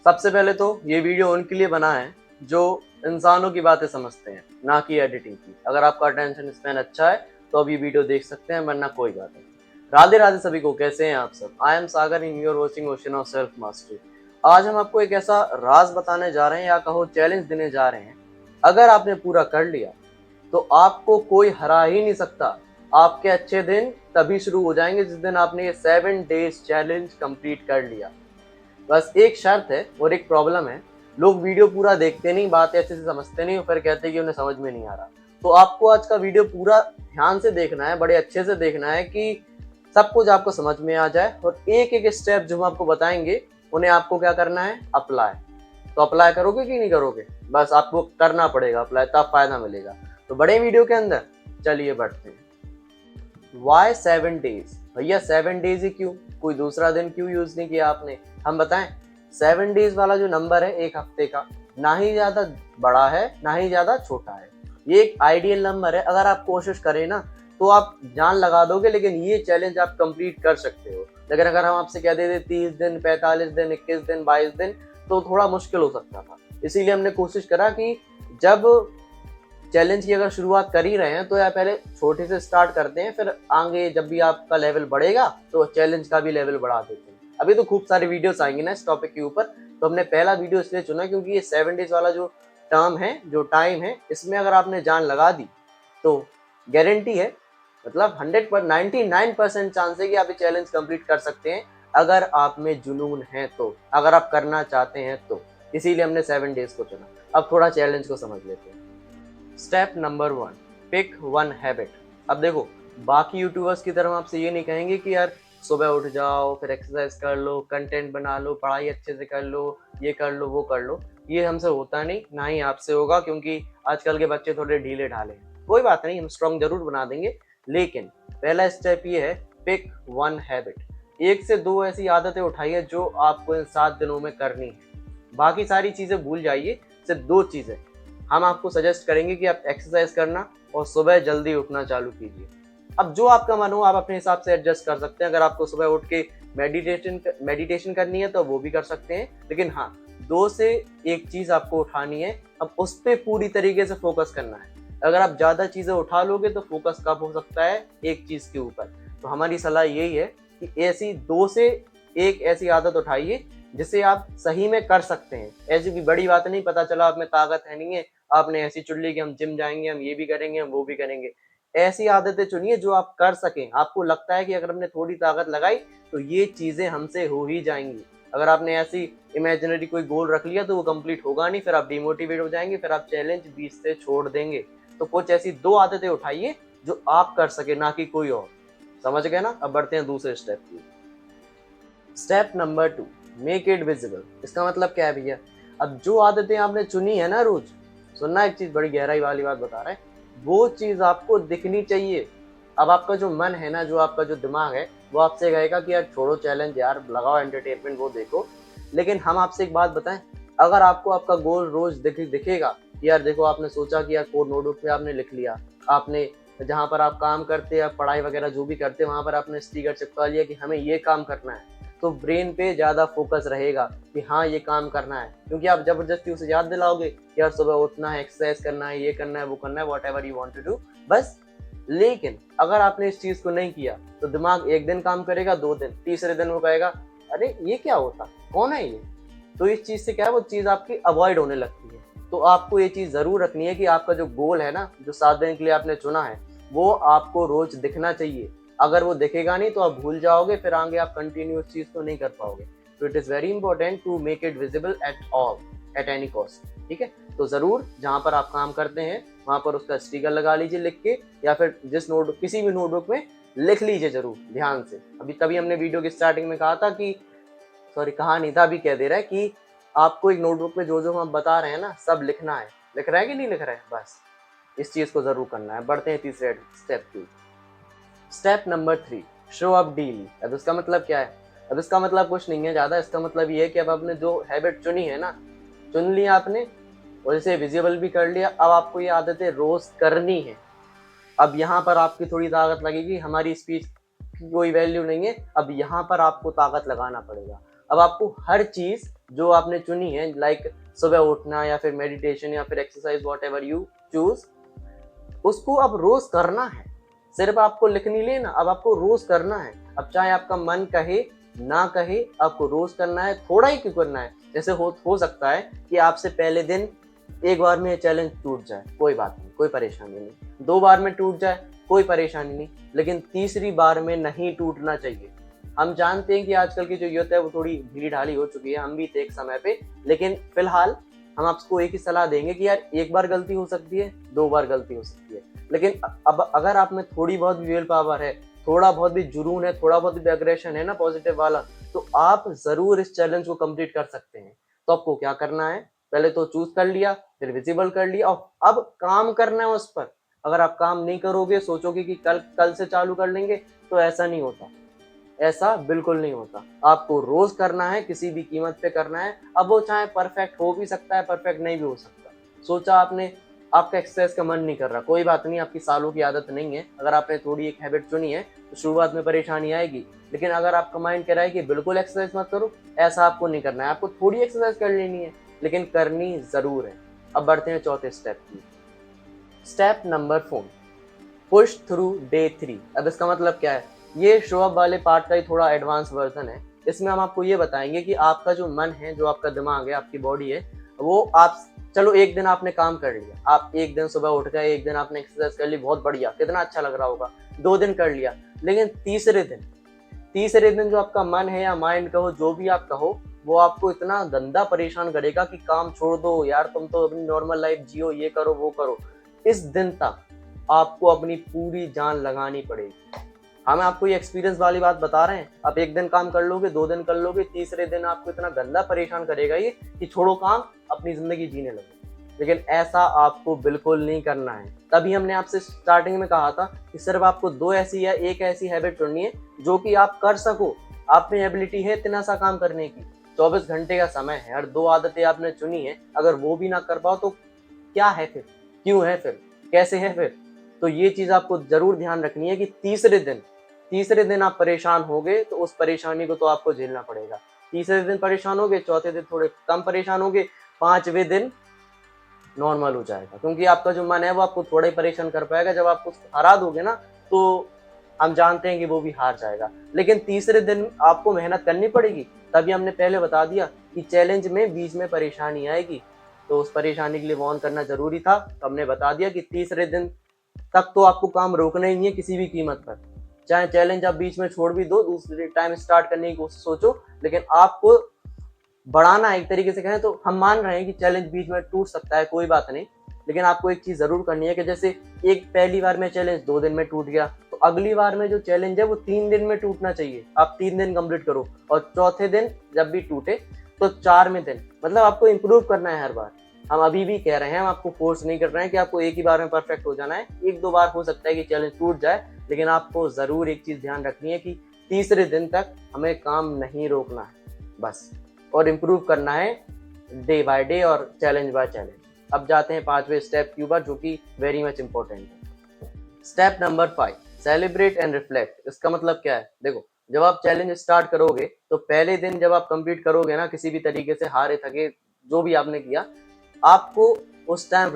सबसे पहले तो ये वीडियो उनके लिए बना है जो इंसानों की बातें समझते हैं, ना कि एडिटिंग की। अगर आपका अटेंशन स्पैन अच्छा है तो अब ये वीडियो देख सकते हैं, वरना कोई बात नहीं। राधे राधे सभी को, कैसे हैं आप सब। I am Sagar in your watching ocean of self mastery. आज हम आपको एक ऐसा राज बताने जा रहे हैं, या कहो चैलेंज देने जा रहे हैं। अगर आपने पूरा कर लिया तो आपको कोई हरा ही नहीं सकता। आपके अच्छे दिन तभी शुरू हो जाएंगे जिस दिन आपने ये 7 डेज चैलेंज कंप्लीट कर लिया। बस एक शर्त है और एक प्रॉब्लम है, लोग वीडियो पूरा देखते नहीं, बात अच्छे से समझते नहीं और फिर कहते हैं कि उन्हें समझ में नहीं आ रहा। तो आपको आज का वीडियो पूरा ध्यान से देखना है, बड़े अच्छे से देखना है कि सब कुछ आपको समझ में आ जाए। और एक एक स्टेप जो हम आपको बताएंगे उन्हें आपको क्या करना है, अप्लाई। तो अप्लाई करोगे कि नहीं करोगे, बस आपको करना पड़ेगा अप्लाई, तब फायदा मिलेगा। तो बड़े वीडियो के अंदर चलिए बढ़ते हैं। वाई 7 डेज, भैया 7 डेज ही क्यों, कोई दूसरा दिन क्यों यूज नहीं किया आपने। हम बताएं, 7 डेज वाला जो नंबर है एक हफ्ते का, ना ही ज्यादा बड़ा है ना ही ज्यादा छोटा है। ये एक आइडियल नंबर है। अगर आप कोशिश करें ना तो आप जान लगा दोगे, लेकिन ये चैलेंज आप कंप्लीट कर सकते हो। लेकिन अगर हम आपसे कह देते 30 दिन, 45 दिन, 21 दिन, 22 दिन, तो थोड़ा मुश्किल हो सकता था। इसीलिए हमने कोशिश करा कि जब चैलेंज की अगर शुरुआत कर ही रहे हैं तो या पहले छोटे से स्टार्ट करते हैं, फिर आगे जब भी आपका लेवल बढ़ेगा तो चैलेंज का भी लेवल बढ़ा देते हैं। अभी तो खूब सारे वीडियोस आएंगे ना इस टॉपिक के ऊपर, तो हमने पहला वीडियो इसलिए चुना क्योंकि ये 7 डेज वाला जो टर्म है, जो टाइम है, इसमें अगर आपने जान लगा दी तो गारंटी है, मतलब 99% चांस है कि आप ये चैलेंज कंप्लीट कर सकते हैं, अगर आप में जुनून है तो, अगर आप करना चाहते हैं तो। इसीलिए हमने 7 डेज को चुना। अब थोड़ा चैलेंज को समझ लेते हैं। Step number 1, pick one habit. अब देखो, बाकी यूट्यूबर्स की तरह हम आपसे ये नहीं कहेंगे कि यार सुबह उठ जाओ, फिर एक्सरसाइज कर लो, कंटेंट बना लो, पढ़ाई अच्छे से कर लो, ये कर लो, वो कर लो। ये हमसे होता नहीं, ना ही आपसे होगा, क्योंकि आजकल के बच्चे थोड़े ढीले ढाले हैं। कोई बात नहीं, हम स्ट्रॉन्ग जरूर बना देंगे। लेकिन पहला स्टेप ये है, पिक वन हैबिट। 1 से 2 ऐसी आदतें उठाइए जो आपको इन 7 दिनों में करनी है। बाकी सारी चीजें भूल जाइए, सिर्फ 2 चीजें हम आपको सजेस्ट करेंगे कि आप एक्सरसाइज करना और सुबह जल्दी उठना चालू कीजिए। अब जो आपका मन हो आप अपने हिसाब से एडजस्ट कर सकते हैं। अगर आपको सुबह उठ के मेडिटेशन करनी है तो वो भी कर सकते हैं, लेकिन हाँ, 2 से 1 चीज आपको उठानी है। अब उस पर पूरी तरीके से फोकस करना है। अगर आप ज्यादा चीजें उठा लोगे तो फोकस कब हो सकता है, एक चीज के ऊपर। तो हमारी सलाह यही है कि ऐसी 2 से 1 ऐसी आदत उठाइए जिसे आप सही में कर सकते हैं। ऐसी भी बड़ी बात नहीं, पता चला आप में ताकत है नहीं है, आपने ऐसी चुन ली कि हम जिम जाएंगे, हम ये भी करेंगे, हम वो भी करेंगे। ऐसी आदतें चुनिए जो आप कर सकें। आपको लगता है कि अगर हमने थोड़ी ताकत लगाई तो ये चीजें हमसे हो ही जाएंगी। अगर आपने ऐसी इमेजिनरी कोई गोल रख लिया तो वो कंप्लीट होगा नहीं, फिर आप डिमोटिवेट हो जाएंगे, फिर आप चैलेंज बीच से छोड़ देंगे। तो कुछ ऐसी 2 आदतें उठाइए जो आप कर सके, ना कि कोई और। समझ गए ना। अब बढ़ते हैं दूसरे स्टेप की। Step number 2, make it visible. इसका मतलब क्या है भैया, अब जो आदतें आपने चुनी है ना रोज, सुनना, एक चीज बड़ी गहराई वाली बात बता रहे हैं, वो चीज आपको दिखनी चाहिए। अब आपका जो मन है ना, जो आपका जो दिमाग है, वो आपसे कहेगा कि यार छोड़ो चैलेंज, यार लगाओ एंटरटेनमेंट, वो देखो। लेकिन हम आपसे एक बात बताएं, अगर आपको आपका गोल रोज दिखेगा कि यार देखो, आपने सोचा कि यार कोड नोटबुक पे आपने लिख लिया, आपने जहाँ पर आप काम करते हैं, पढ़ाई वगैरह जो भी करते हैं, वहां पर आपने स्टिकर चिपका लिया कि हमें ये काम करना है, तो ब्रेन पे ज्यादा फोकस रहेगा कि हाँ ये काम करना है। क्योंकि आप जबरदस्ती उसे याद दिलाओगे कि यार सुबह उठना है, एक्सरसाइज करना है, ये करना है, वो करना है, whatever you want to do, बस। लेकिन अगर आपने इस चीज को नहीं किया तो दिमाग एक दिन काम करेगा, 2 दिन, तीसरे दिन वो कहेगा अरे ये क्या होता, कौन है ये। तो इस चीज से क्या है, वो चीज आपकी अवॉइड होने लगती है। तो आपको ये चीज जरूर रखनी है कि आपका जो गोल है ना, जो 7 दिन के लिए आपने चुना है, वो आपको रोज दिखना चाहिए। अगर वो दिखेगा नहीं तो आप भूल जाओगे, फिर आगे आप कंटिन्यू उस चीज को नहीं कर पाओगे। तो it is very important to make it visible at all, at any cost. ठीक है, तो जरूर जहां पर आप काम करते हैं वहां पर उसका स्टिकर लगा लीजिए लिख के, या फिर जिस नोटबुक, किसी भी नोटबुक में लिख लीजिए जरूर ध्यान से। अभी तभी हमने वीडियो की स्टार्टिंग में कहा था कि, सॉरी कहा नहीं था, अभी कह दे रहा है कि आपको एक नोटबुक में जो जो हम बता रहे हैं ना, सब लिखना है। लिख रहा है कि नहीं लिख रहा है, बस इस चीज को जरूर करना है। बढ़ते हैं तीसरे स्टेप की। Step number 3, show up daily. अब इसका मतलब क्या है, अब इसका मतलब कुछ नहीं है ज्यादा। इसका मतलब ये है कि अब आपने जो हैबिट चुनी है ना, चुन लिया आपने और इसे विजिबल भी कर लिया, अब आपको ये आदतें रोज करनी है। अब यहाँ पर आपकी थोड़ी ताकत लगेगी, हमारी स्पीच की कोई वैल्यू नहीं है, अब यहाँ पर आपको ताकत लगाना पड़ेगा। अब आपको हर चीज जो आपने चुनी है, लाइक सुबह उठना या फिर मेडिटेशन या फिर exercise, what ever you choose, उसको अब रोज करना है। सिर्फ आपको लिख नहीं लेना, अब आपको रोज करना है। अब चाहे आपका मन कहे ना कहे, आपको रोज करना है। थोड़ा ही क्यों करना है, जैसे हो सकता है कि आपसे पहले दिन एक बार में ये चैलेंज टूट जाए, कोई बात नहीं, कोई परेशानी नहीं। 2 बार में टूट जाए, कोई परेशानी नहीं, लेकिन तीसरी बार में नहीं टूटना चाहिए। हम जानते हैं कि आजकल की जो यूथ है वो थोड़ी भीड़ ढाली हो चुकी है, हम भी थे एक समय पे, लेकिन फिलहाल हम आपको एक ही सलाह देंगे कि यार एक बार गलती हो सकती है, 2 बार गलती हो सकती है, लेकिन अब अगर आप में थोड़ी बहुत भी विल पावर है, थोड़ा बहुत भी जुनून है, थोड़ा बहुत भी एग्रेशन है ना पॉजिटिव वाला, तो आप जरूर इस चैलेंज को कंप्लीट कर सकते हैं। तो आपको क्या करना है, पहले तो चूज कर लिया, फिर विजिबल कर लिया, और अब काम करना है उस पर। अगर आप काम नहीं करोगे, सोचोगे कि कल कल से चालू कर लेंगे, तो ऐसा नहीं होता, ऐसा बिल्कुल नहीं होता। आपको रोज करना है, किसी भी कीमत पे करना है। अब वो चाहे परफेक्ट हो भी सकता है, परफेक्ट नहीं भी हो सकता। सोचा आपने, आपका एक्सरसाइज का मन नहीं कर रहा, कोई बात नहीं, आपकी सालों की आदत नहीं है। अगर आपने थोड़ी एक हैबिट चुनी है तो शुरुआत में परेशानी आएगी, लेकिन अगर आपका माइंड कह रहा है कि बिल्कुल एक्सरसाइज मत करो, ऐसा आपको नहीं करना है। आपको थोड़ी एक्सरसाइज कर लेनी है, लेकिन करनी जरूर है। अब बढ़ते हैं चौथे स्टेप की। Step number 4, push through day 3। अब इसका मतलब क्या है, ये शो अप वाले पार्ट का ही थोड़ा एडवांस वर्जन है। इसमें हम आपको ये बताएंगे कि आपका जो मन है, जो आपका दिमाग है, आपकी बॉडी है, वो आप, चलो एक दिन आपने काम कर लिया, आप एक दिन सुबह उठ गए, एक दिन आपने एक्सरसाइज कर ली, बहुत बढ़िया, कितना अच्छा लग रहा होगा। 2 दिन कर लिया, लेकिन तीसरे दिन जो आपका मन है या माइंड कहो, जो भी आप कहो, वो आपको इतना गंदा परेशान करेगा कि काम छोड़ दो यार, तुम तो अपनी नॉर्मल लाइफ जियो, ये करो वो करो। इस दिन तक आपको अपनी पूरी जान लगानी पड़ेगी। हम आपको ये एक्सपीरियंस वाली बात बता रहे हैं। आप एक दिन काम कर लोगे, 2 दिन कर लोगे, तीसरे दिन आपको इतना गंदा परेशान करेगा ये कि छोड़ो काम, अपनी जिंदगी जीने लगो। लेकिन ऐसा आपको बिल्कुल नहीं करना है। तभी हमने आपसे स्टार्टिंग में कहा था कि सिर्फ आपको 2 ऐसी या एक ऐसी हैबिट चुननी है जो कि आप कर सको। आप में एबिलिटी है इतना सा काम करने की, 24 घंटे का समय है, और 2 आदतें आपने चुनी है, अगर वो भी ना कर पाओ तो क्या है फिर, क्यों है फिर, कैसे है फिर। तो ये चीज आपको जरूर ध्यान रखनी है कि तीसरे दिन आप परेशान होगे तो उस परेशानी को तो आपको झेलना पड़ेगा। तीसरे दिन परेशान होगे, चौथे दिन थोड़े कम परेशान होगे, 5वें दिन नॉर्मल हो जाएगा, क्योंकि आपका जो मन है वो आपको थोड़ा ही परेशान कर पाएगा। जब आप उसको हरा दोगे ना, तो हम जानते हैं कि वो भी हार जाएगा। लेकिन तीसरे दिन आपको मेहनत करनी पड़ेगी। तभी हमने पहले बता दिया कि चैलेंज में बीच में परेशानी आएगी, तो उस परेशानी के लिए वार्न करना जरूरी था। तो हमने बता दिया कि तीसरे दिन तक तो आपको काम रोकना ही नहीं है किसी भी कीमत पर। चाहे चैलेंज आप बीच में छोड़ भी दो, दूसरे टाइम स्टार्ट करने की कोशिश सोचो, लेकिन आपको बढ़ाना है। एक तरीके से कहें तो हम मान रहे हैं कि चैलेंज बीच में टूट सकता है, कोई बात नहीं, लेकिन आपको एक चीज जरूर करनी है कि जैसे एक पहली बार में चैलेंज 2 दिन में टूट गया, तो अगली बार में जो चैलेंज है वो 3 दिन में टूटना चाहिए। आप 3 दिन कंप्लीट करो, और चौथे दिन जब भी टूटे तो 4वें दिन, मतलब आपको इम्प्रूव करना है हर बार। हम अभी भी कह रहे हैं, हम आपको फोर्स नहीं कर रहे हैं कि आपको एक ही बार में परफेक्ट हो जाना है। 1-2 बार हो सकता है कि चैलेंज टूट जाए, लेकिन आपको जरूर एक चीज ध्यान रखनी है कि तीसरे दिन तक हमें काम नहीं रोकना है बस, और इम्प्रूव करना है डे बाय डे और चैलेंज बाय चैलेंज। अब जाते हैं 5वें स्टेप के ऊपर, जो कि वेरी मच इंपॉर्टेंट है। Step number 5, celebrate and reflect. इसका मतलब क्या है, देखो, जब आप चैलेंज स्टार्ट करोगे तो पहले दिन जब आप कंप्लीट करोगे ना, किसी भी तरीके से हारे थके जो भी आपने किया, आपको उस टाइम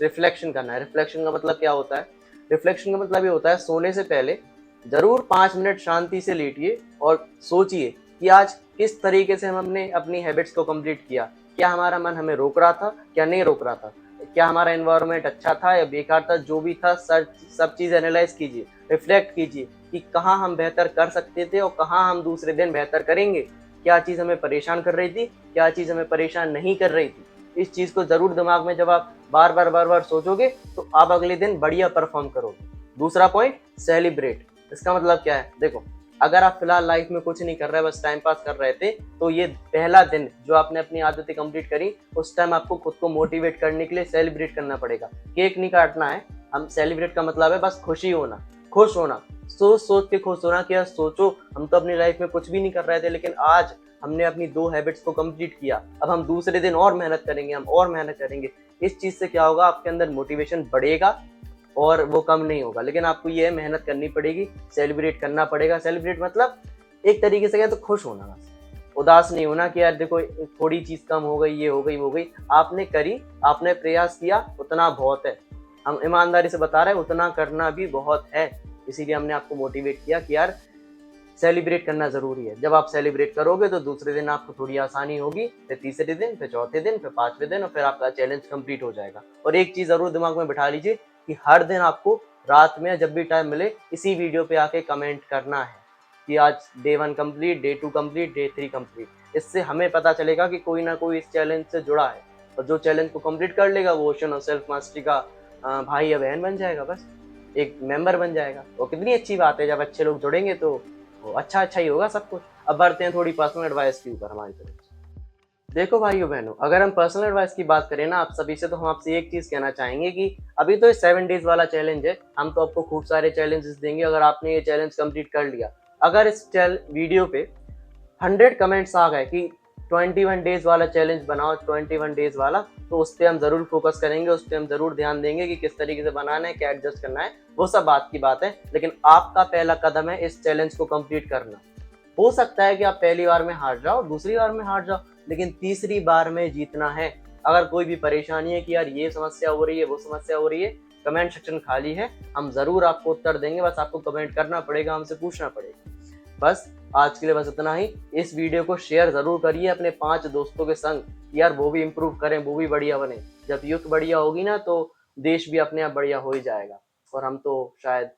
रिफ्लेक्शन करना है। रिफ्लेक्शन का मतलब क्या होता है, रिफ्लेक्शन का मतलब ये होता है, सोने से पहले जरूर 5 मिनट शांति से लेटिए और सोचिए कि आज किस तरीके से हमने अपनी हैबिट्स को कंप्लीट किया। क्या हमारा मन हमें रोक रहा था, क्या नहीं रोक रहा था, क्या हमारा एनवायरनमेंट अच्छा था या बेकार था, जो भी था सब चीज एनालाइज कीजिए, रिफ्लेक्ट कीजिए कि कहाँ हम बेहतर कर सकते थे और कहाँ हम दूसरे दिन बेहतर करेंगे। क्या चीज हमें परेशान कर रही थी, क्या चीज हमें परेशान नहीं कर रही थी। इस चीज को जरूर दिमाग में जब आप बार बार सोचोगे तो आप अगले दिन बढ़िया परफॉर्म करोगे। दूसरा पॉइंट, सेलिब्रेट। इसका मतलब क्या है, देखो, अगर आप फिलहाल लाइफ में कुछ नहीं कर रहे, बस टाइम पास कर रहे थे, तो ये पहला दिन जो आपने अपनी आदतें कंप्लीट करी, उस टाइम आपको खुद को मोटिवेट करने के लिए सेलिब्रेट करना पड़ेगा। केक नहीं काटना है, हम सेलिब्रेट का मतलब है बस खुशी होना, खुश होना, सोच के खुश होना कि यार सोचो, हम तो अपनी लाइफ में कुछ भी नहीं कर रहे थे, लेकिन आज हमने अपनी 2 हैबिट्स को कंप्लीट किया। अब हम दूसरे दिन और मेहनत करेंगे, हम और मेहनत करेंगे। इस चीज से क्या होगा, आपके अंदर मोटिवेशन बढ़ेगा और वो कम नहीं होगा। लेकिन आपको ये मेहनत करनी पड़ेगी, सेलिब्रेट करना पड़ेगा। सेलिब्रेट मतलब एक तरीके से कहें तो खुश होना बस, उदास नहीं होना कि यार देखो थोड़ी चीज़ कम हो गई, ये हो गई, वो हो गई। आपने करी, आपने प्रयास किया, उतना बहुत है। हम ईमानदारी से बता रहे हैं, उतना करना भी बहुत है। इसीलिए हमने आपको मोटिवेट किया कि यार सेलिब्रेट करना ज़रूरी है। जब आप सेलिब्रेट करोगे तो दूसरे दिन आपको थोड़ी आसानी होगी, फिर तीसरे दिन, फिर चौथे दिन, फिर पाँचवें दिन, और फिर आपका चैलेंज कंप्लीट हो जाएगा। और एक चीज़ ज़रूर दिमाग में बिठा लीजिए कि हर दिन आपको रात में जब भी टाइम मिले इसी वीडियो पे आके कमेंट करना है कि आज day 1 complete, day 2 complete, day 3 complete. इससे हमें पता चलेगा कि कोई ना कोई इस चैलेंज से जुड़ा है, और जो चैलेंज को कंप्लीट कर लेगा वो ओशन और सेल्फ मास्टरी का भाई या बहन बन जाएगा, बस एक मेंबर बन जाएगा। वो कितनी अच्छी बात है, जब अच्छे लोग जुड़ेंगे तो अच्छा अच्छा ही होगा सब कुछ। अब बढ़ते हैं थोड़ी पर्सनल एडवाइस के ऊपर हमारी तरफ से। देखो भाइयों बहनों, अगर हम पर्सनल एडवाइस की बात करें ना आप सभी से, तो हम आपसे एक चीज़ कहना चाहेंगे कि अभी तो 7 डेज वाला चैलेंज है, हम तो आपको खूब सारे चैलेंजेस देंगे अगर आपने ये चैलेंज कंप्लीट कर लिया। अगर इस वीडियो पे 100 कमेंट्स आ गए कि 21 डेज वाला चैलेंज बनाओ, 21 डेज वाला, तो उस पर हम ज़रूर फोकस करेंगे, उस पर हम ज़रूर ध्यान देंगे कि किस तरीके से बनाना है, क्या एडजस्ट करना है, वो सब बात की बात है। लेकिन आपका पहला कदम है इस चैलेंज को कंप्लीट करना। हो सकता है कि आप पहली बार में हार जाओ, दूसरी बार में हार जाओ, लेकिन तीसरी बार में जीतना है। अगर कोई भी परेशानी है कि यार ये समस्या हो रही है, वो समस्या हो रही है, कमेंट सेक्शन खाली है, हम ज़रूर आपको उत्तर देंगे। बस आपको कमेंट करना पड़ेगा, हमसे पूछना पड़ेगा। बस आज के लिए बस इतना ही। इस वीडियो को शेयर ज़रूर करिए अपने 5 दोस्तों के संग, यार वो भी इम्प्रूव करें, वो भी बढ़िया बने। जब यूथ बढ़िया होगी ना तो देश भी अपने आप बढ़िया हो ही जाएगा। और हम तो शायद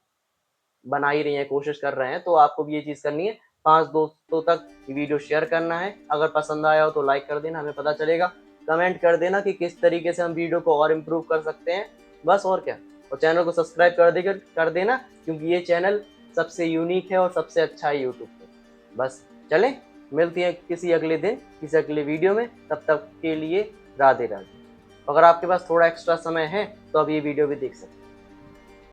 बना ही रही हैं, कोशिश कर रहे हैं, तो आपको भी ये चीज़ करनी है। 5 दोस्तों तक ये वीडियो शेयर करना है। अगर पसंद आया हो तो लाइक कर देना, हमें पता चलेगा। कमेंट कर देना कि किस तरीके से हम वीडियो को और इम्प्रूव कर सकते हैं, बस और क्या। और चैनल को सब्सक्राइब कर देना, क्योंकि ये चैनल सबसे यूनिक है और सबसे अच्छा है यूट्यूब पे। बस चलें, मिलती हैं किसी अगले दिन किसी अगले वीडियो में। तब तक के लिए राधे राधे। अगर आपके पास थोड़ा एक्स्ट्रा समय है तो आप ये वीडियो भी देख सकते हैं।